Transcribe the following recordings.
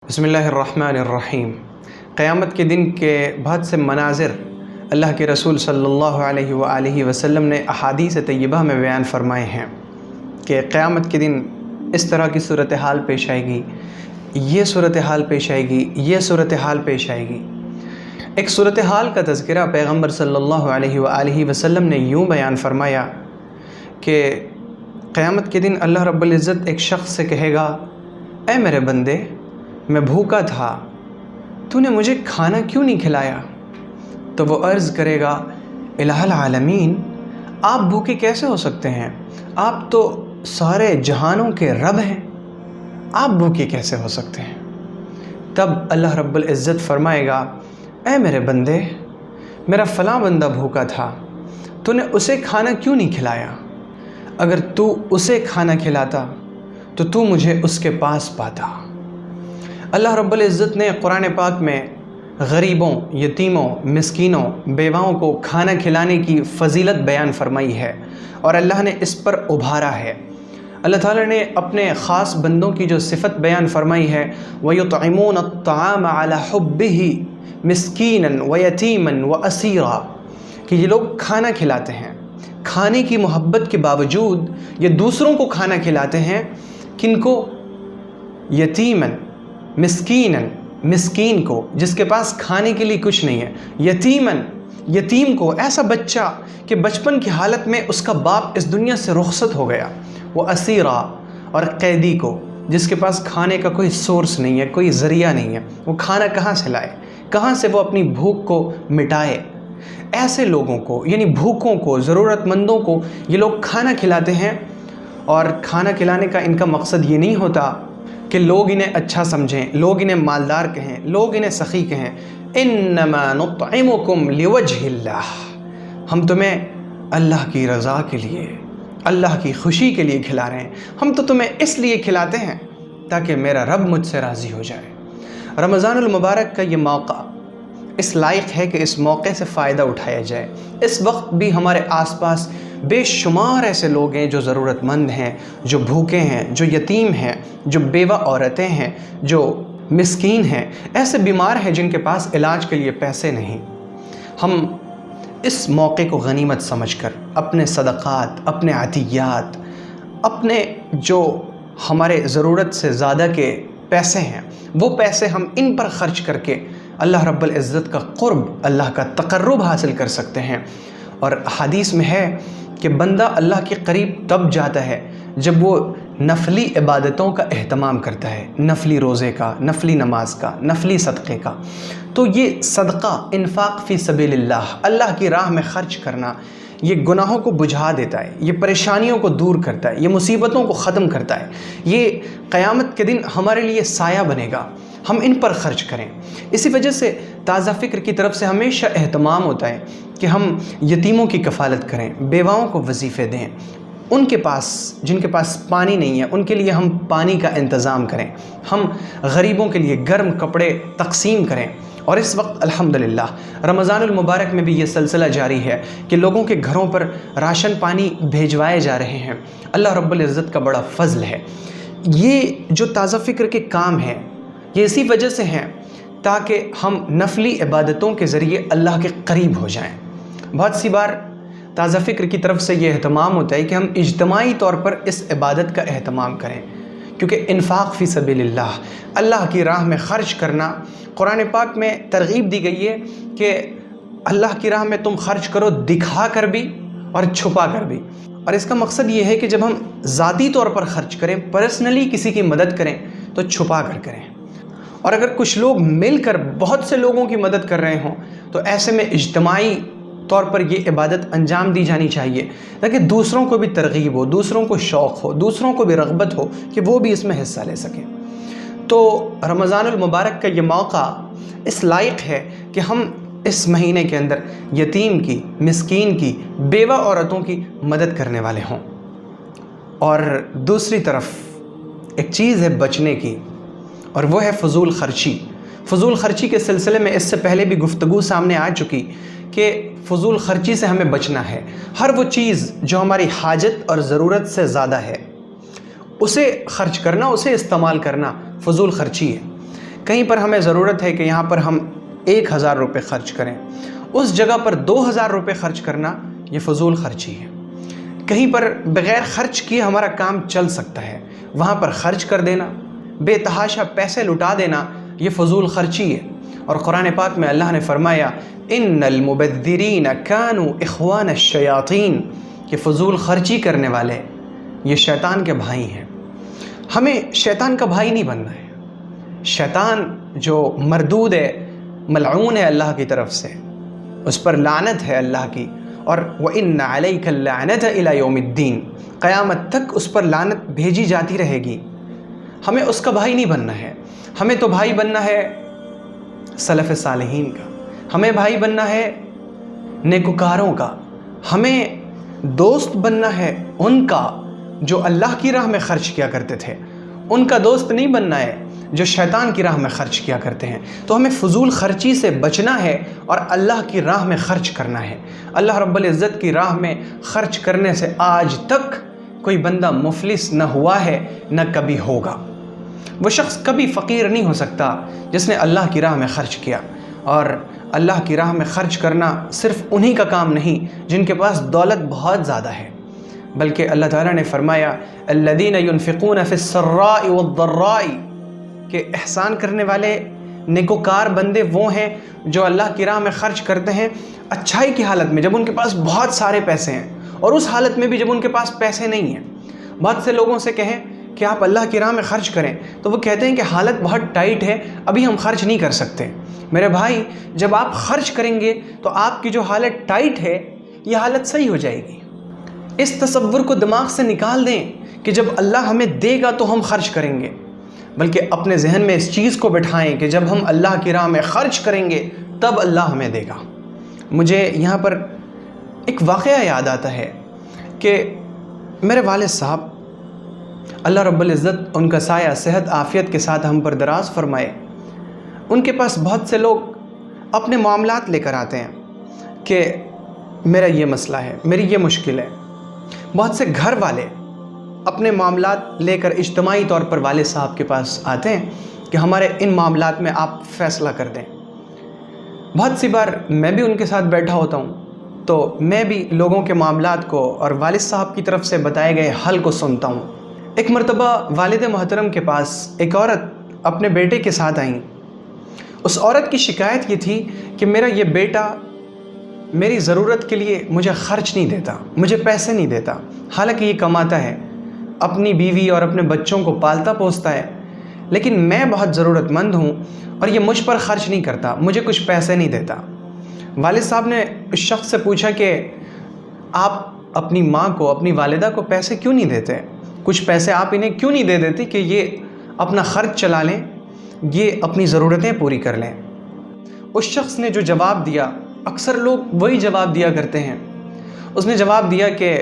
بسم اللہ الرحمن الرحیم۔ قیامت کے دن کے بہت سے مناظر اللہ کے رسول صلی اللہ علیہ وآلہ وسلم نے احادیث طیبہ میں بیان فرمائے ہیں کہ قیامت کے دن اس طرح کی صورتحال پیش آئے گی، یہ صورتحال پیش آئے گی، یہ صورتحال پیش آئے گی۔ ایک صورتحال کا تذکرہ پیغمبر صلی اللہ علیہ وآلہ وسلم نے یوں بیان فرمایا کہ قیامت کے دن اللہ رب العزت ایک شخص سے کہے گا، اے میرے بندے، میں بھوکا تھا، تو نے مجھے کھانا کیوں نہیں کھلایا؟ تو وہ عرض کرے گا، الہ العالمین، آپ بھوکے کیسے ہو سکتے ہیں؟ آپ تو سارے جہانوں کے رب ہیں، آپ بھوکے کیسے ہو سکتے ہیں؟ تب اللہ رب العزت فرمائے گا، اے میرے بندے، میرا فلاں بندہ بھوکا تھا، تو نے اسے کھانا کیوں نہیں کھلایا؟ اگر تو اسے کھانا کھلاتا تو تو مجھے اس کے پاس پاتا۔ اللہ رب العزت نے قرآن پاک میں غریبوں، یتیموں، مسکینوں، بیواؤں کو کھانا کھلانے کی فضیلت بیان فرمائی ہے اور اللہ نے اس پر ابھارا ہے۔ اللہ تعالیٰ نے اپنے خاص بندوں کی جو صفت بیان فرمائی ہے، وَيُطْعِمُونَ الطَّعَامَ عَلَى حُبِّهِ مِسْكِينًا وَيَتِيمًا وَأَسِيرًا، کہ یہ لوگ کھانا کھلاتے ہیں، کھانے کی محبت کے باوجود یہ دوسروں کو کھانا کھلاتے ہیں، کن کو؟ یتیماً، مسکیناً، مسکین کو جس کے پاس کھانے کے لیے کچھ نہیں ہے، یتیماً، یتیم کو، ایسا بچہ کہ بچپن کی حالت میں اس کا باپ اس دنیا سے رخصت ہو گیا، وہ اسیرا، اور قیدی کو جس کے پاس کھانے کا کوئی سورس نہیں ہے، کوئی ذریعہ نہیں ہے، وہ کھانا کہاں سے لائے، کہاں سے وہ اپنی بھوک کو مٹائے۔ ایسے لوگوں کو، یعنی بھوکوں کو، ضرورت مندوں کو یہ لوگ کھانا کھلاتے ہیں، اور کھانا کھلانے کا ان کا مقصد یہ نہیں ہوتا کہ لوگ انہیں اچھا سمجھیں، لوگ انہیں مالدار کہیں، لوگ انہیں سخی کہیں۔ انما نطعمکم لوجہ اللہ، ہم تمہیں اللہ کی رضا کے لیے، اللہ کی خوشی کے لیے کھلا رہے ہیں، ہم تو تمہیں اس لیے کھلاتے ہیں تاکہ میرا رب مجھ سے راضی ہو جائے۔ رمضان المبارک کا یہ موقع اس لائق ہے کہ اس موقع سے فائدہ اٹھایا جائے۔ اس وقت بھی ہمارے آس پاس بے شمار ایسے لوگ ہیں جو ضرورت مند ہیں، جو بھوکے ہیں، جو یتیم ہیں، جو بیوہ عورتیں ہیں، جو مسکین ہیں، ایسے بیمار ہیں جن کے پاس علاج کے لیے پیسے نہیں۔ ہم اس موقع کو غنیمت سمجھ کر اپنے صدقات، اپنے عطیات، اپنے جو ہمارے ضرورت سے زیادہ کے پیسے ہیں، وہ پیسے ہم ان پر خرچ کر کے اللہ رب العزت کا قرب، اللہ کا تقرب حاصل کر سکتے ہیں۔ اور حدیث میں ہے کہ بندہ اللہ کے قریب تب جاتا ہے جب وہ نفلی عبادتوں کا اہتمام کرتا ہے، نفلی روزے کا، نفلی نماز کا، نفلی صدقے کا۔ تو یہ صدقہ، انفاق فی سبیل اللہ، اللہ کی راہ میں خرچ کرنا، یہ گناہوں کو بجھا دیتا ہے، یہ پریشانیوں کو دور کرتا ہے، یہ مصیبتوں کو ختم کرتا ہے، یہ قیامت کے دن ہمارے لیے سایہ بنے گا۔ ہم ان پر خرچ کریں۔ اسی وجہ سے تازہ فکر کی طرف سے ہمیشہ اہتمام ہوتا ہے کہ ہم یتیموں کی کفالت کریں، بیواؤں کو وظیفے دیں، ان کے پاس، جن کے پاس پانی نہیں ہے، ان کے لیے ہم پانی کا انتظام کریں، ہم غریبوں کے لیے گرم کپڑے تقسیم کریں۔ اور اس وقت الحمدللہ رمضان المبارک میں بھی یہ سلسلہ جاری ہے کہ لوگوں کے گھروں پر راشن پانی بھیجوائے جا رہے ہیں۔ اللہ رب العزت کا بڑا فضل ہے۔ یہ جو تازہ فکر کے کام ہیں، یہ اسی وجہ سے ہیں تاکہ ہم نفلی عبادتوں کے ذریعے اللہ کے قریب ہو جائیں۔ بہت سی بار تازہ فکر کی طرف سے یہ اہتمام ہوتا ہے کہ ہم اجتماعی طور پر اس عبادت کا اہتمام کریں، کیونکہ انفاق فی سبیل اللہ، اللہ کی راہ میں خرچ کرنا، قرآن پاک میں ترغیب دی گئی ہے کہ اللہ کی راہ میں تم خرچ کرو، دکھا کر بھی اور چھپا کر بھی۔ اور اس کا مقصد یہ ہے کہ جب ہم ذاتی طور پر خرچ کریں، پرسنلی کسی کی مدد کریں، تو چھپا کر کریں۔ اور اگر کچھ لوگ مل کر بہت سے لوگوں کی مدد کر رہے ہوں تو ایسے میں اجتماعی طور پر یہ عبادت انجام دی جانی چاہیے تاکہ دوسروں کو بھی ترغیب ہو، دوسروں کو شوق ہو، دوسروں کو بھی رغبت ہو کہ وہ بھی اس میں حصہ لے سکیں۔ تو رمضان المبارک کا یہ موقع اس لائق ہے کہ ہم اس مہینے کے اندر یتیم کی، مسکین کی، بیوہ عورتوں کی مدد کرنے والے ہوں۔ اور دوسری طرف ایک چیز ہے بچنے کی، اور وہ ہے فضول خرچی۔ فضول خرچی کے سلسلے میں اس سے پہلے بھی گفتگو سامنے آ چکی کہ فضول خرچی سے ہمیں بچنا ہے۔ ہر وہ چیز جو ہماری حاجت اور ضرورت سے زیادہ ہے، اسے خرچ کرنا، اسے استعمال کرنا فضول خرچی ہے۔ کہیں پر ہمیں ضرورت ہے کہ یہاں پر ہم 1000 روپے خرچ کریں، اس جگہ پر 2000 روپے خرچ کرنا یہ فضول خرچی ہے۔ کہیں پر بغیر خرچ کیے ہمارا کام چل سکتا ہے، وہاں پر خرچ کر دینا، بے تحاشا پیسے لٹا دینا، یہ فضول خرچی ہے۔ اور قرآن پاک میں اللہ نے فرمایا ان المبذرین کانوا اخوان الشیاطین، کہ فضول خرچی کرنے والے یہ شیطان کے بھائی ہیں۔ ہمیں شیطان کا بھائی نہیں بننا ہے۔ شیطان جو مردود ہے، ملعون ہے اللہ کی طرف سے، اس پر لعنت ہے اللہ کی، اور وَإِنَّ عَلَيْكَ اللَّعْنَةَ إِلَى يَوْمِ الدِّينِ، قیامت تک اس پر لعنت بھیجی جاتی رہے گی۔ ہمیں اس کا بھائی نہیں بننا ہے، ہمیں تو بھائی بننا ہے سلف صالحین کا، ہمیں بھائی بننا ہے نیکوکاروں کا، ہمیں دوست بننا ہے ان کا جو اللہ کی راہ میں خرچ کیا کرتے تھے، ان کا دوست نہیں بننا ہے جو شیطان کی راہ میں خرچ کیا کرتے ہیں۔ تو ہمیں فضول خرچی سے بچنا ہے اور اللہ کی راہ میں خرچ کرنا ہے۔ اللہ رب العزت کی راہ میں خرچ کرنے سے آج تک کوئی بندہ مفلس نہ ہوا ہے نہ کبھی ہوگا۔ وہ شخص کبھی فقیر نہیں ہو سکتا جس نے اللہ کی راہ میں خرچ کیا۔ اور اللہ کی راہ میں خرچ کرنا صرف انہی کا کام نہیں جن کے پاس دولت بہت زیادہ ہے، بلکہ اللہ تعالیٰ نے فرمایا الذین ينفقون فی السراء والضراء، کہ احسان کرنے والے نیکوکار بندے وہ ہیں جو اللہ کی راہ میں خرچ کرتے ہیں اچھائی کی حالت میں، جب ان کے پاس بہت سارے پیسے ہیں، اور اس حالت میں بھی جب ان کے پاس پیسے نہیں ہیں۔ بہت سے لوگوں سے کہیں کہ آپ اللہ کی راہ میں خرچ کریں تو وہ کہتے ہیں کہ حالت بہت ٹائٹ ہے، ابھی ہم خرچ نہیں کر سکتے۔ میرے بھائی، جب آپ خرچ کریں گے تو آپ کی جو حالت ٹائٹ ہے یہ حالت صحیح ہو جائے گی۔ اس تصور کو دماغ سے نکال دیں کہ جب اللہ ہمیں دے گا تو ہم خرچ کریں گے، بلکہ اپنے ذہن میں اس چیز کو بٹھائیں کہ جب ہم اللہ کی راہ میں خرچ کریں گے تب اللہ ہمیں دے گا۔ مجھے یہاں پر ایک واقعہ یاد آتا ہے کہ میرے والد صاحب، اللہ رب العزت ان کا سایہ صحت عافیت کے ساتھ ہم پر دراز فرمائے، ان کے پاس بہت سے لوگ اپنے معاملات لے کر آتے ہیں کہ میرا یہ مسئلہ ہے، میری یہ مشکل ہے۔ بہت سے گھر والے اپنے معاملات لے کر اجتماعی طور پر والد صاحب کے پاس آتے ہیں کہ ہمارے ان معاملات میں آپ فیصلہ کر دیں۔ بہت سی بار میں بھی ان کے ساتھ بیٹھا ہوتا ہوں تو میں بھی لوگوں کے معاملات کو اور والد صاحب کی طرف سے بتائے گئے حل کو سنتا ہوں۔ ایک مرتبہ والد محترم کے پاس ایک عورت اپنے بیٹے کے ساتھ آئیں۔ اس عورت کی شکایت یہ تھی کہ میرا یہ بیٹا میری ضرورت کے لیے مجھے خرچ نہیں دیتا، مجھے پیسے نہیں دیتا، حالانکہ یہ کماتا ہے، اپنی بیوی اور اپنے بچوں کو پالتا پوستا ہے، لیکن میں بہت ضرورت مند ہوں اور یہ مجھ پر خرچ نہیں کرتا، مجھے کچھ پیسے نہیں دیتا۔ والد صاحب نے اس شخص سے پوچھا کہ آپ اپنی ماں کو، اپنی والدہ کو پیسے کیوں نہیں دیتے؟ کچھ پیسے آپ انہیں کیوں نہیں دے دیتی کہ یہ اپنا خرچ چلا لیں، یہ اپنی ضرورتیں پوری کر لیں؟ اس شخص نے جو جواب دیا، اکثر لوگ وہی جواب دیا کرتے ہیں۔ اس نے جواب دیا کہ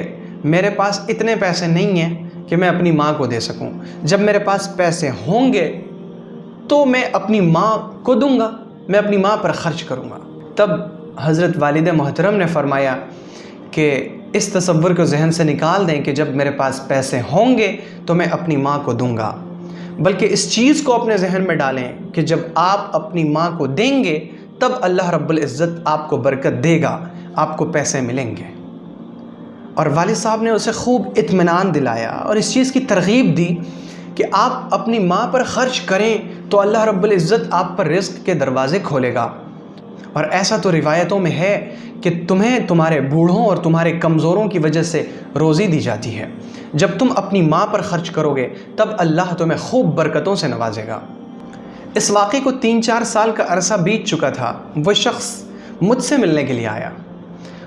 میرے پاس اتنے پیسے نہیں ہیں کہ میں اپنی ماں کو دے سکوں، جب میرے پاس پیسے ہوں گے تو میں اپنی ماں کو دوں گا، میں اپنی ماں پر خرچ کروں گا۔ تب حضرت والد محترم نے فرمایا کہ اس تصور کو ذہن سے نکال دیں کہ جب میرے پاس پیسے ہوں گے تو میں اپنی ماں کو دوں گا، بلکہ اس چیز کو اپنے ذہن میں ڈالیں کہ جب آپ اپنی ماں کو دیں گے تب اللہ رب العزت آپ کو برکت دے گا، آپ کو پیسے ملیں گے۔ اور والد صاحب نے اسے خوب اطمینان دلایا اور اس چیز کی ترغیب دی کہ آپ اپنی ماں پر خرچ کریں تو اللہ رب العزت آپ پر رزق کے دروازے کھولے گا۔ اور ایسا تو روایتوں میں ہے کہ تمہیں تمہارے بوڑھوں اور تمہارے کمزوروں کی وجہ سے روزی دی جاتی ہے، جب تم اپنی ماں پر خرچ کرو گے تب اللہ تمہیں خوب برکتوں سے نوازے گا۔ اس واقعے کو 3-4 سال کا عرصہ بیت چکا تھا۔ وہ شخص مجھ سے ملنے کے لیے آیا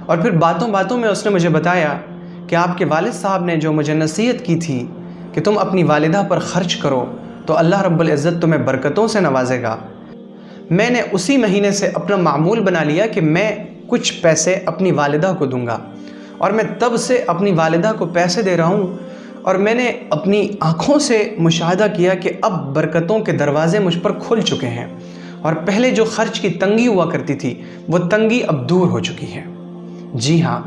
اور پھر باتوں باتوں میں اس نے مجھے بتایا کہ آپ کے والد صاحب نے جو مجھے نصیحت کی تھی کہ تم اپنی والدہ پر خرچ کرو تو اللہ رب العزت تمہیں برکتوں سے نوازے گا، میں نے اسی مہینے سے اپنا معمول بنا لیا کہ میں کچھ پیسے اپنی والدہ کو دوں گا، اور میں تب سے اپنی والدہ کو پیسے دے رہا ہوں، اور میں نے اپنی آنکھوں سے مشاہدہ کیا کہ اب برکتوں کے دروازے مجھ پر کھل چکے ہیں، اور پہلے جو خرچ کی تنگی ہوا کرتی تھی وہ تنگی اب دور ہو چکی ہے۔ جی ہاں،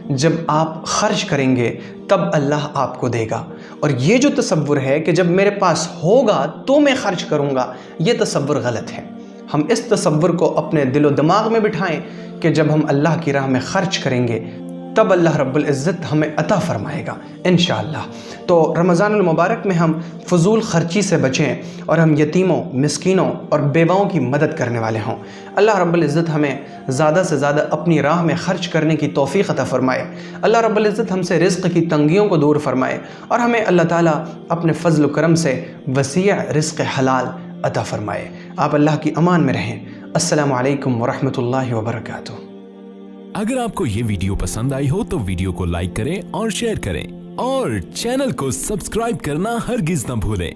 جب آپ خرچ کریں گے تب اللہ آپ کو دے گا، اور یہ جو تصور ہے کہ جب میرے پاس ہوگا تو میں خرچ کروں گا، یہ تصور غلط ہے۔ ہم اس تصور کو اپنے دل و دماغ میں بٹھائیں کہ جب ہم اللہ کی راہ میں خرچ کریں گے تب اللہ رب العزت ہمیں عطا فرمائے گا انشاءاللہ۔ تو رمضان المبارک میں ہم فضول خرچی سے بچیں اور ہم یتیموں، مسکینوں اور بیواؤں کی مدد کرنے والے ہوں۔ اللہ رب العزت ہمیں زیادہ سے زیادہ اپنی راہ میں خرچ کرنے کی توفیق عطا فرمائے۔ اللہ رب العزت ہم سے رزق کی تنگیوں کو دور فرمائے اور ہمیں اللہ تعالیٰ اپنے فضل و کرم سے وسیع رزق حلال عطا فرمائے۔ آپ اللہ کی امان میں رہیں۔ السلام علیکم ورحمۃ اللہ وبرکاتہ۔ اگر آپ کو یہ ویڈیو پسند آئی ہو تو ویڈیو کو لائک کریں اور شیئر کریں، اور چینل کو سبسکرائب کرنا ہرگز نہ بھولیں۔